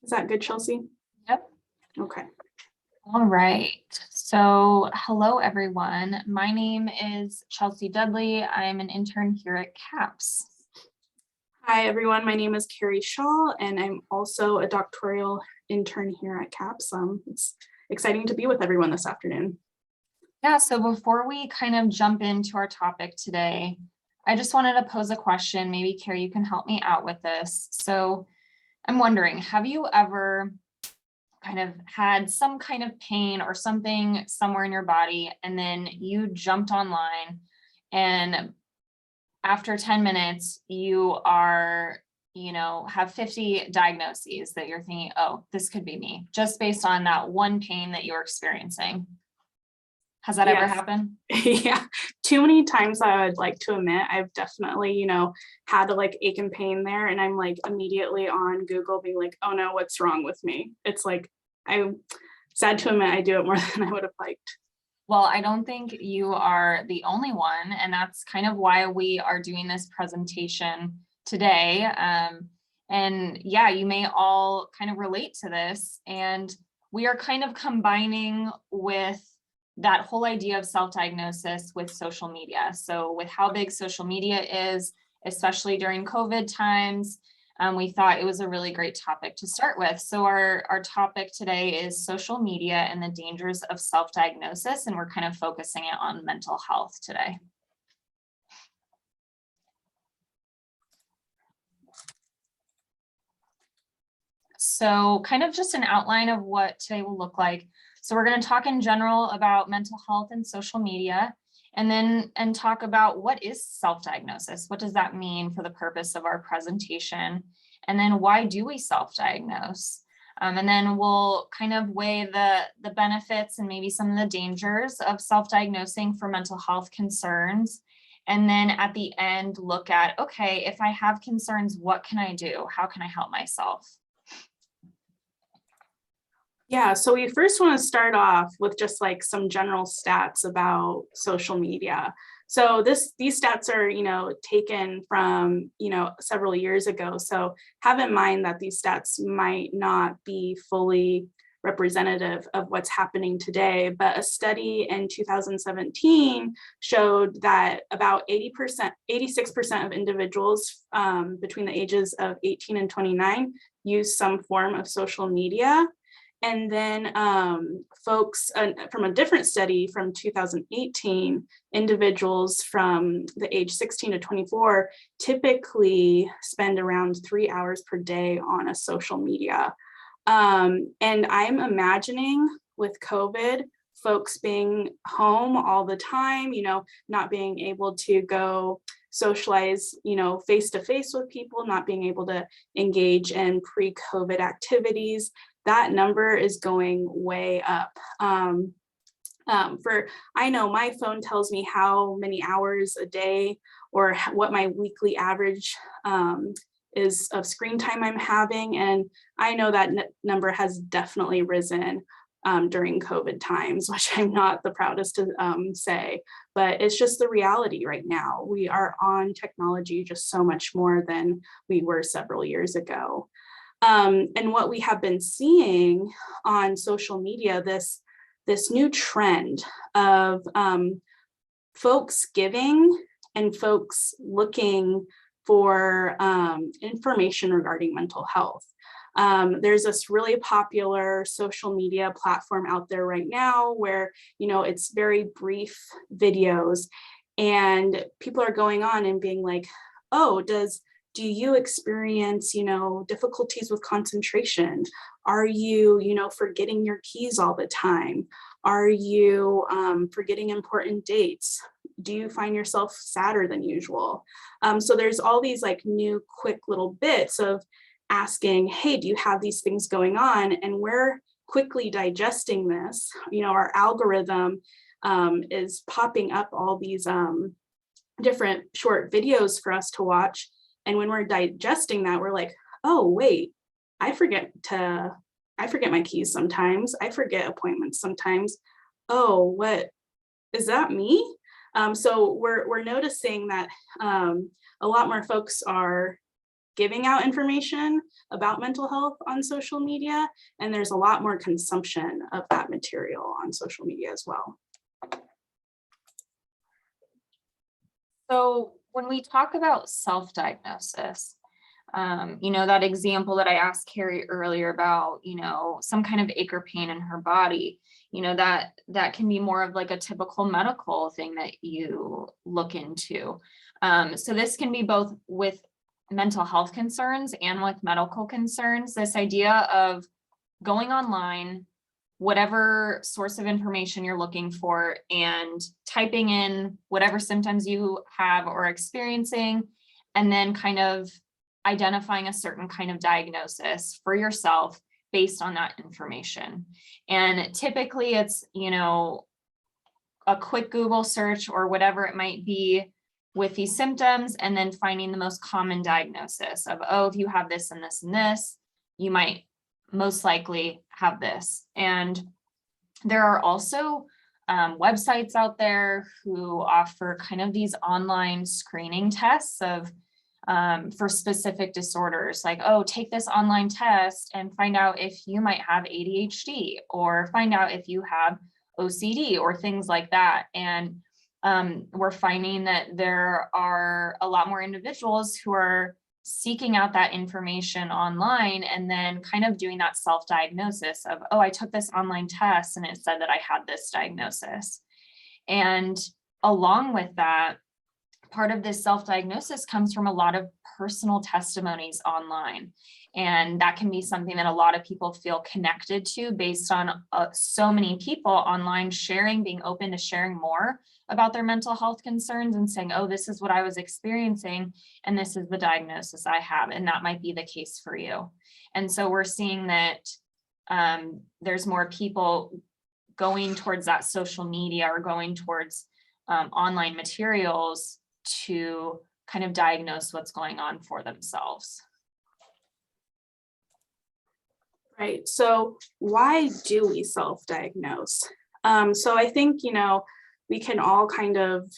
Is that good, Chelsea? Yep. Okay. All right. So hello, everyone. My name is Chelsea Dudley. I'm an intern here at CAPS. Hi, everyone. My name is Carrie Shaw, and I'm also a doctoral intern here at CAPS. It's exciting to be with everyone this afternoon. Yeah, so before we kind of jump into our topic today, I just wanted to pose a question. Maybe Carrie, you can help me out with this. So I'm wondering, have you ever kind of had some kind of pain or something somewhere in your body, and then you jumped online and after 10 minutes, you are, have 50 diagnoses that you're thinking, oh, this could be me, just based on that one pain that you're experiencing. Has that ever Yes. happened? Yeah, too many times I would like to admit. I've definitely, had like ache and pain there, and I'm like immediately on Google being like, oh no, what's wrong with me? It's like, I'm sad to admit I do it more than I would have liked. Well, I don't think you are the only one, and that's kind of why we are doing this presentation today. And yeah, you may all kind of relate to this, and we are kind of combining with that whole idea of self-diagnosis with social media. So with how big social media is, especially during COVID times, we thought it was a really great topic to start with. So our topic today is social media and the dangers of self-diagnosis, and we're kind of focusing it on mental health today. So kind of just an outline of what today will look like. So we're going to talk in general about mental health and social media, and talk about what is self-diagnosis. What does that mean for the purpose of our presentation? And then why do we self-diagnose? And then we'll kind of weigh the benefits and maybe some of the dangers of self-diagnosing for mental health concerns. And then at the end, look at, okay, if I have concerns, what can I do? How can I help myself? Yeah, so we first want to start off with just like some general stats about social media. So these stats are, taken from, several years ago. So have in mind that these stats might not be fully representative of what's happening today, but a study in 2017 showed that about 80%, 86% of individuals between the ages of 18 and 29 use some form of social media. And then folks from a different study from 2018, individuals from the age 16 to 24 typically spend around 3 hours per day on a social media. And I'm imagining with COVID, folks being home all the time, not being able to go socialize, face to face with people, not being able to engage in pre-COVID activities, that number is going way up. I know my phone tells me how many hours a day or what my weekly average is of screen time I'm having. And I know that number has definitely risen during COVID times, which I'm not the proudest to say, but it's just the reality right now. We are on technology just so much more than we were several years ago. And what we have been seeing on social media, this new trend of folks giving and folks looking for information regarding mental health. There's this really popular social media platform out there right now where, it's very brief videos, and people are going on and being like, oh, do you experience, difficulties with concentration? Are you, forgetting your keys all the time? Are you forgetting important dates? Do you find yourself sadder than usual? So there's all these like new quick little bits of asking, hey, do you have these things going on? And we're quickly digesting this. Our algorithm is popping up all these different short videos for us to watch. And when we're digesting that, we're like, oh, wait, I forget my keys sometimes. I forget appointments sometimes. Oh, what, is that me? So we're noticing that a lot more folks are giving out information about mental health on social media, and there's a lot more consumption of that material on social media as well. So when we talk about self-diagnosis, that example that I asked Carrie earlier about, some kind of ache or pain in her body, that can be more of like a typical medical thing that you look into. So this can be both with mental health concerns and with medical concerns. This idea of going online, whatever source of information you're looking for, and typing in whatever symptoms you have or experiencing, and then kind of identifying a certain kind of diagnosis for yourself based on that information. And typically it's, a quick Google search or whatever it might be with these symptoms, and then finding the most common diagnosis of, oh, if you have this and this and this, you might most likely have this. And there are also websites out there who offer kind of these online screening tests of for specific disorders, like, oh, take this online test and find out if you might have ADHD, or find out if you have OCD, or things like that. And we're finding that there are a lot more individuals who are seeking out that information online and then kind of doing that self-diagnosis of, oh, I took this online test and it said that I had this diagnosis. And along with that, part of this self-diagnosis comes from a lot of personal testimonies online. And that can be something that a lot of people feel connected to based on so many people online sharing, being open to sharing more about their mental health concerns and saying, oh, this is what I was experiencing, and this is the diagnosis I have, and that might be the case for you. And so we're seeing that there's more people going towards that social media or going towards online materials to kind of diagnose what's going on for themselves. Right. So why do we self-diagnose? So I think, we can all kind of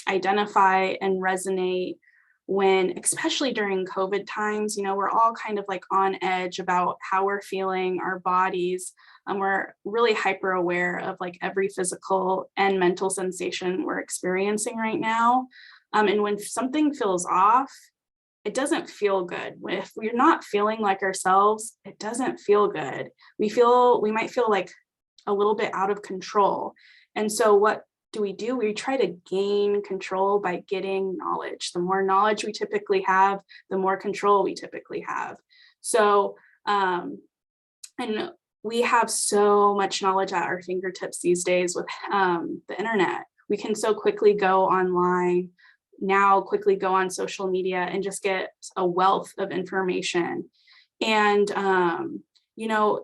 identify and resonate when, especially during COVID times, we're all kind of like on edge about how we're feeling, our bodies. We're really hyper aware of like every physical and mental sensation we're experiencing right now. And when something feels off, it doesn't feel good. If we're not feeling like ourselves, it doesn't feel good. We might feel like a little bit out of control. And so what do? We try to gain control by getting knowledge. The more knowledge we typically have, the more control we typically have. So, and we have so much knowledge at our fingertips these days with the internet. We can so quickly go online now, quickly go on social media and just get a wealth of information. And,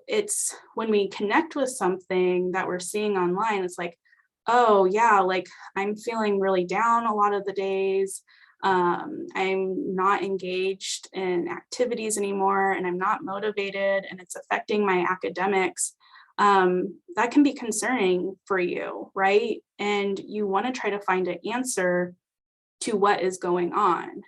it's when we connect with something that we're seeing online, it's like, oh yeah, like I'm feeling really down a lot of the days. I'm not engaged in activities anymore, and I'm not motivated, and it's affecting my academics. That can be concerning for you, right? And you want to try to find an answer to what is going on.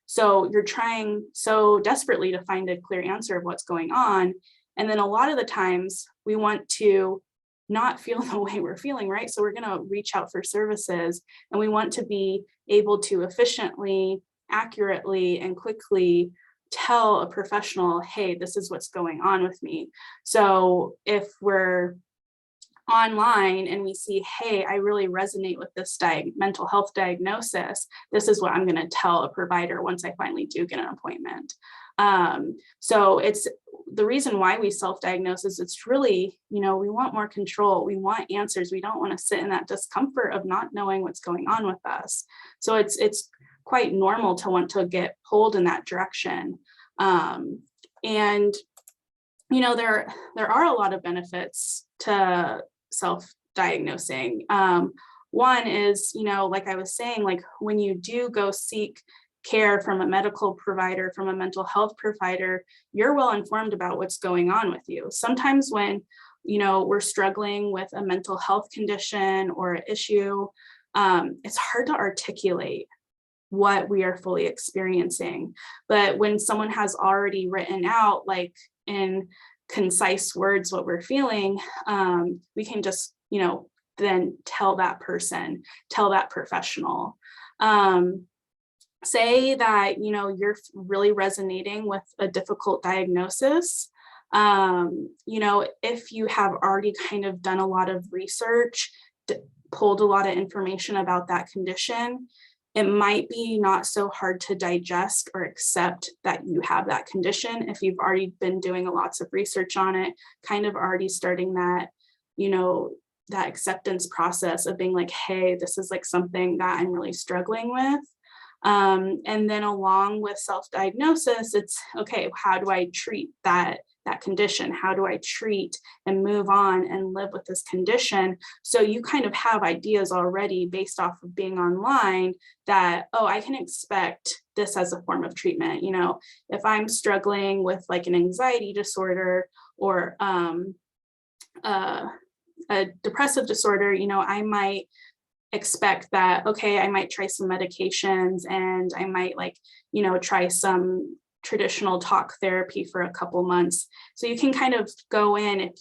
So you're trying so desperately to find a clear answer of what's going on. And then a lot of the times we want to not feel the way we're feeling, right? So we're going to reach out for services, and we want to be able to efficiently, accurately, and quickly tell a professional, hey, this is what's going on with me. So if we're online and we see, hey, I really resonate with this mental health diagnosis, this is what I'm going to tell a provider once I finally do get an appointment. So it's the reason why we self-diagnose is it's really, we want more control. We want answers. We don't want to sit in that discomfort of not knowing what's going on with us. So it's quite normal to want to get pulled in that direction. And there are a lot of benefits to self-diagnosing. One is, like I was saying, like when you do go seek care from a medical provider, from a mental health provider, you're well informed about what's going on with you. Sometimes when, we're struggling with a mental health condition or issue, it's hard to articulate what we are fully experiencing. But when someone has already written out, like in concise words, what we're feeling, we can just, then tell that person, tell that professional. Say that, you're really resonating with a difficult diagnosis. If you have already kind of done a lot of research, pulled a lot of information about that condition, it might be not so hard to digest or accept that you have that condition if you've already been doing lots of research on it, kind of already starting that, that acceptance process of being like, hey, this is like something that I'm really struggling with. And then along with self-diagnosis, it's okay, how do I treat that condition? How do I treat and move on and live with this condition? So you kind of have ideas already based off of being online that, oh, I can expect this as a form of treatment. If I'm struggling with like an anxiety disorder or a depressive disorder, I might expect that, okay, I might try some medications and I might try some traditional talk therapy for a couple months. So you can kind of go in if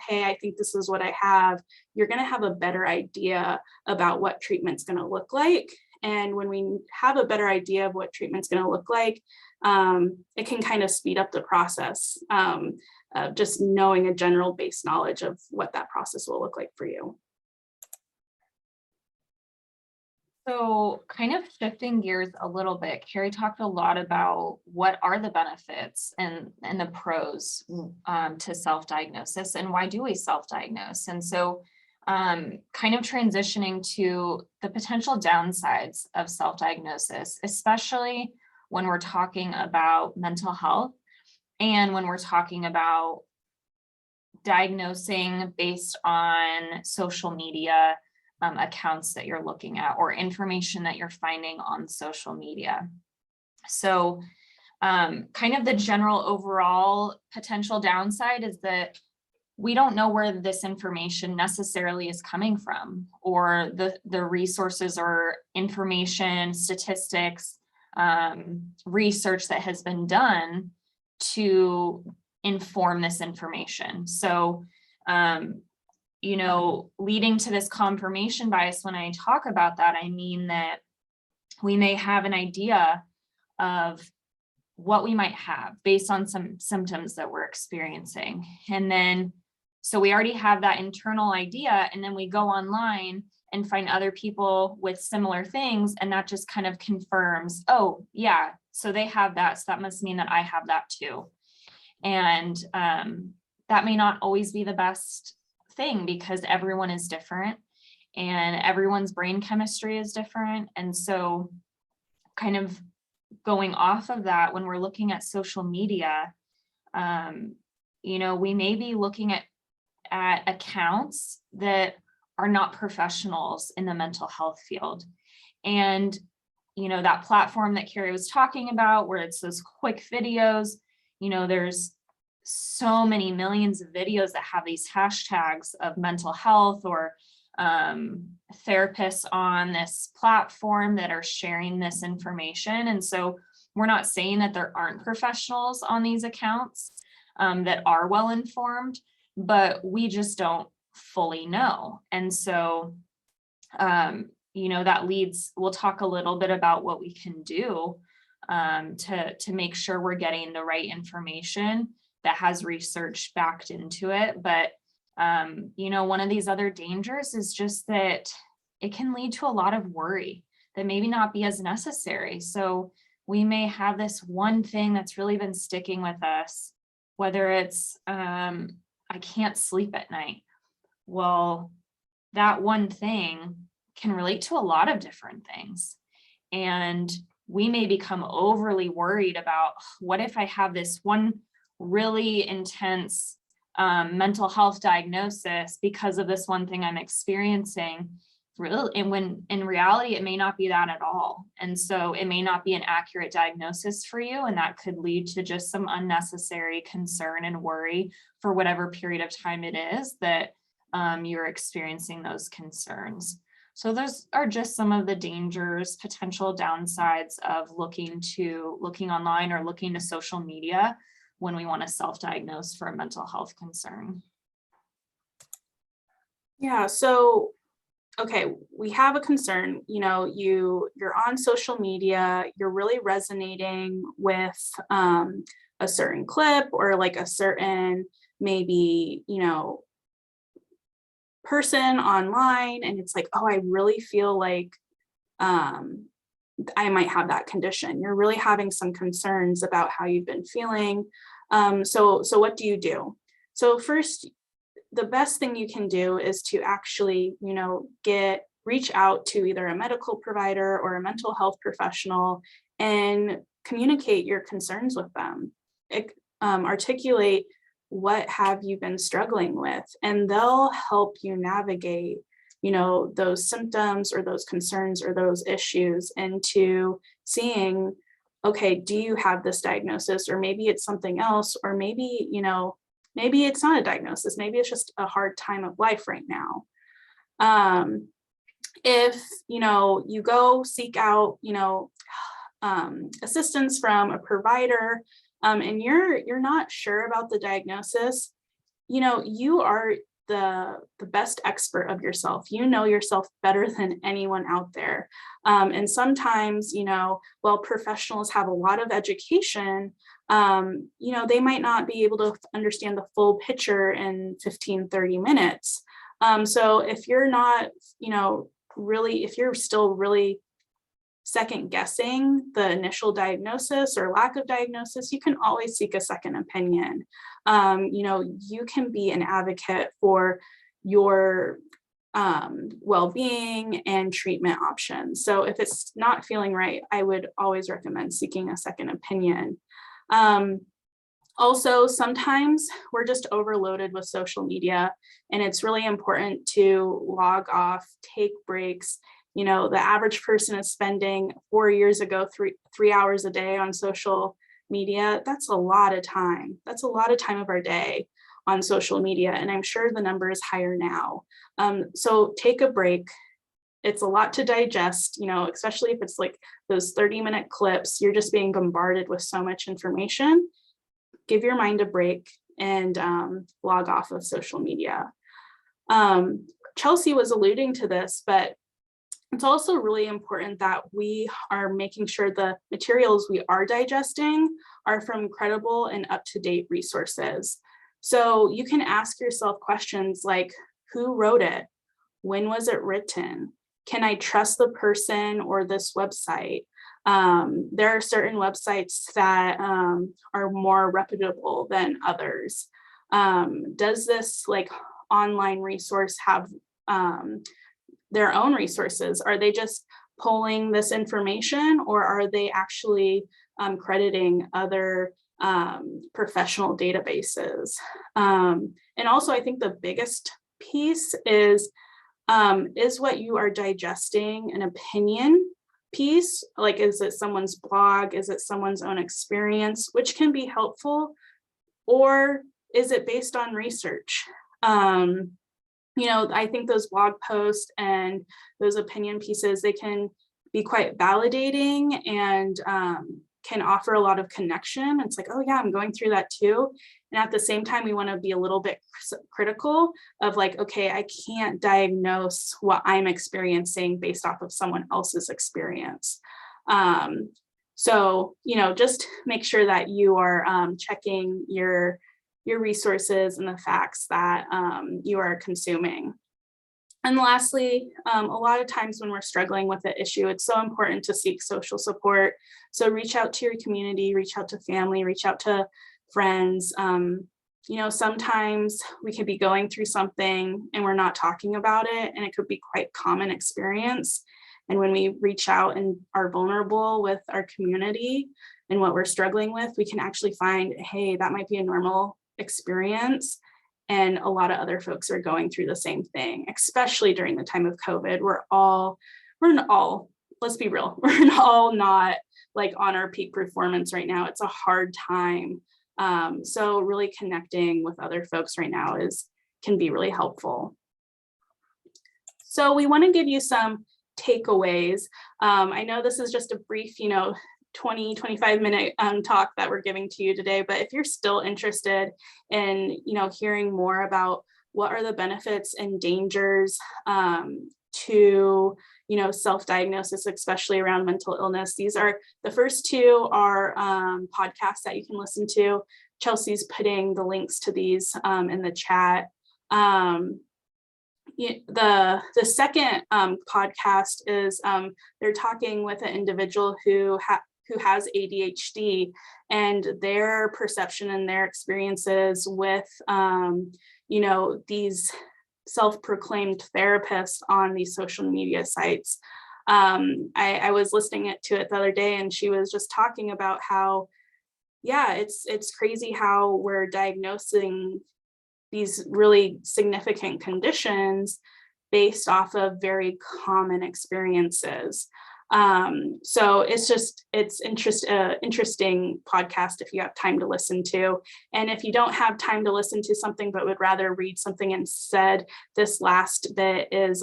hey, I think this is what I have, you're going to have a better idea about what treatment's going to look like. And when we have a better idea of what treatment's going to look like, it can kind of speed up the process of just knowing a general base knowledge of what that process will look like for you. So kind of shifting gears a little bit, Carrie talked a lot about what are the benefits and the pros to self-diagnosis and why do we self-diagnose? And so kind of transitioning to the potential downsides of self-diagnosis, especially when we're talking about mental health and when we're talking about diagnosing based on social media accounts that you're looking at or information that you're finding on social media. So kind of the general overall potential downside is that we don't know where this information necessarily is coming from, or the resources or information, statistics, research that has been done to inform this information. So leading to this confirmation bias, when I talk about that, I mean that we may have an idea of what we might have based on some symptoms that we're experiencing. And then, so we already have that internal idea, and then we go online and find other people with similar things, and that just kind of confirms, oh yeah, so they have that, so that must mean that I have that too. And that may not always be the best thing because everyone is different and everyone's brain chemistry is different. And so kind of going off of that, when we're looking at social media, we may be looking at accounts that are not professionals in the mental health field. And, that platform that Carrie was talking about, where it's those quick videos, there's so many millions of videos that have these hashtags of mental health or therapists on this platform that are sharing this information. And so we're not saying that there aren't professionals on these accounts that are well informed, but we just don't fully know. And so, that leads, we'll talk a little bit about what we can do to make sure we're getting the right information that has research backed into it. But, one of these other dangers is just that it can lead to a lot of worry that maybe not be as necessary. So we may have this one thing that's really been sticking with us, whether it's, I can't sleep at night. Well, that one thing can relate to a lot of different things. And we may become overly worried about, what if I have this one really intense mental health diagnosis because of this one thing I'm experiencing, and when in reality, it may not be that at all. And so it may not be an accurate diagnosis for you. And that could lead to just some unnecessary concern and worry for whatever period of time it is that you're experiencing those concerns. So those are just some of the dangers, potential downsides of looking online or looking to social media when we want to self-diagnose for a mental health concern. Yeah, so okay, we have a concern, you're on social media, you're really resonating with a certain clip or like a certain maybe, person online, and it's like, oh, I really feel like um I might have that condition. You're really having some concerns about how you've been feeling. So what do you do? So first, the best thing you can do is to actually, reach out to either a medical provider or a mental health professional and communicate your concerns with them. Articulate what have you been struggling with, and they'll help you navigate, those symptoms or those concerns or those issues into seeing, okay, do you have this diagnosis, or maybe it's something else, or maybe, maybe it's not a diagnosis, maybe it's just a hard time of life right now. If you go seek out assistance from a provider, and you're not sure about the diagnosis, you are the best expert of yourself. You know yourself better than anyone out there. And sometimes, while professionals have a lot of education, they might not be able to understand the full picture in 15-30 minutes. So if you're not, if you're still really second guessing the initial diagnosis or lack of diagnosis, you can always seek a second opinion. You can be an advocate for your well-being and treatment options. So if it's not feeling right, I would always recommend seeking a second opinion. Also, sometimes we're just overloaded with social media, and it's really important to log off, take breaks. The average person is spending 4 years ago, three hours a day on social media. That's a lot of time. That's a lot of time of our day on social media. And I'm sure the number is higher now. So take a break. It's a lot to digest, especially if it's like those 30-minute clips, you're just being bombarded with so much information. Give your mind a break and log off of social media. Chelsea was alluding to this, but it's also really important that we are making sure the materials we are digesting are from credible and up-to-date resources. So you can ask yourself questions like, who wrote it? When was it written? Can I trust the person or this website? There are certain websites that are more reputable than others. Does this online resource have their own resources? Are they just pulling this information, or are they actually crediting other professional databases? And also, I think the biggest piece is what you are digesting an opinion piece? Like, is it someone's blog? Is it someone's own experience, which can be helpful? Or is it based on research? I think those blog posts and those opinion pieces, they can be quite validating and can offer a lot of connection. It's like, oh yeah, I'm going through that too. And at the same time, we want to be a little bit critical of like, okay, I can't diagnose what I'm experiencing based off of someone else's experience. So, just make sure that you are checking your resources and the facts that you are consuming. And lastly, a lot of times when we're struggling with the issue, it's so important to seek social support. So reach out to your community, reach out to family, reach out to friends. Sometimes we could be going through something and we're not talking about it, and it could be quite common experience. And when we reach out and are vulnerable with our community and what we're struggling with, we can actually find, hey, that might be a normal experience. And a lot of other folks are going through the same thing, especially during the time of COVID. Let's be real, we're all not on our peak performance right now. It's a hard time. So really connecting with other folks right now can be really helpful. So we want to give you some takeaways. I know this is just a brief, 20, 25-minute talk that we're giving to you today, but if you're still interested in, hearing more about what are the benefits and dangers to, self-diagnosis, especially around mental illness, these are the first two are podcasts that you can listen to. Chelsea's putting the links to these in the chat. The second podcast is they're talking with an individual who has ADHD and their perception and their experiences with these self-proclaimed therapists on these social media sites. I was listening to it the other day, and she was just talking about how, it's crazy how we're diagnosing these really significant conditions based off of very common experiences. So it's interesting podcast if you have time to listen to. And if you don't have time to listen to something but would rather read something instead, this last bit is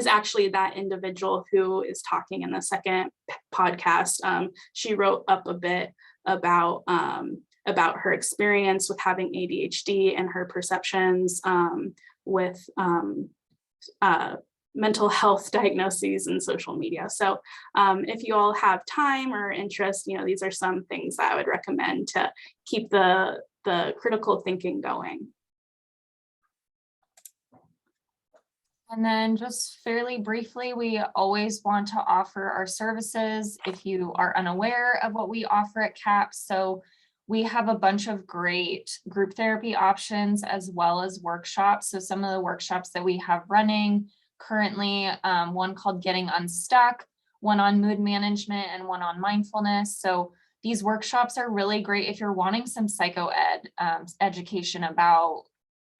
actually that individual who is talking in the second podcast. She wrote up a bit about her experience with having ADHD and her perceptions with mental health diagnoses and social media. So if you all have time or interest, these are some things that I would recommend to keep the critical thinking going. And then just fairly briefly, we always want to offer our services if you are unaware of what we offer at CAPS. So we have a bunch of great group therapy options as well as workshops. So some of the workshops that we have running currently, one called Getting Unstuck, one on mood management, and one on mindfulness. So these workshops are really great if you're wanting some psychoed education about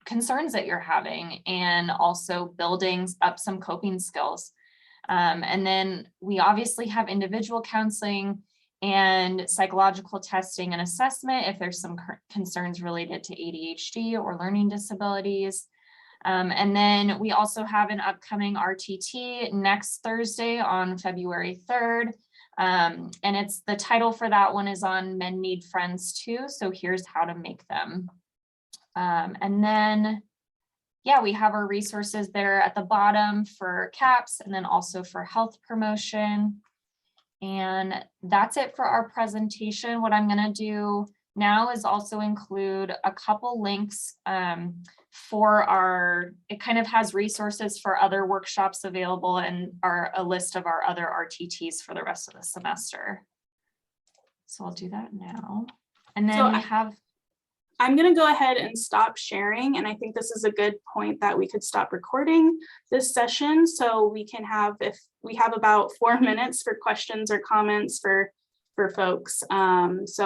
concerns that you're having and also building up some coping skills. And then we obviously have individual counseling and psychological testing and assessment if there's some concerns related to ADHD or learning disabilities. And then we also have an upcoming RTT next Thursday on February 3rd. And it's the title for that one is on Men Need Friends Too. So here's how to make them. And then, we have our resources there at the bottom for CAPS and then also for health promotion. And that's it for our presentation. What I'm going to do now is also include a couple links for it kind of has resources for other workshops available and a list of our other RTTs for the rest of the semester. So I'll do that now. And then I'm going to go ahead and stop sharing. And I think this is a good point that we could stop recording this session. So we can if we have about 4 minutes for questions or comments for folks. So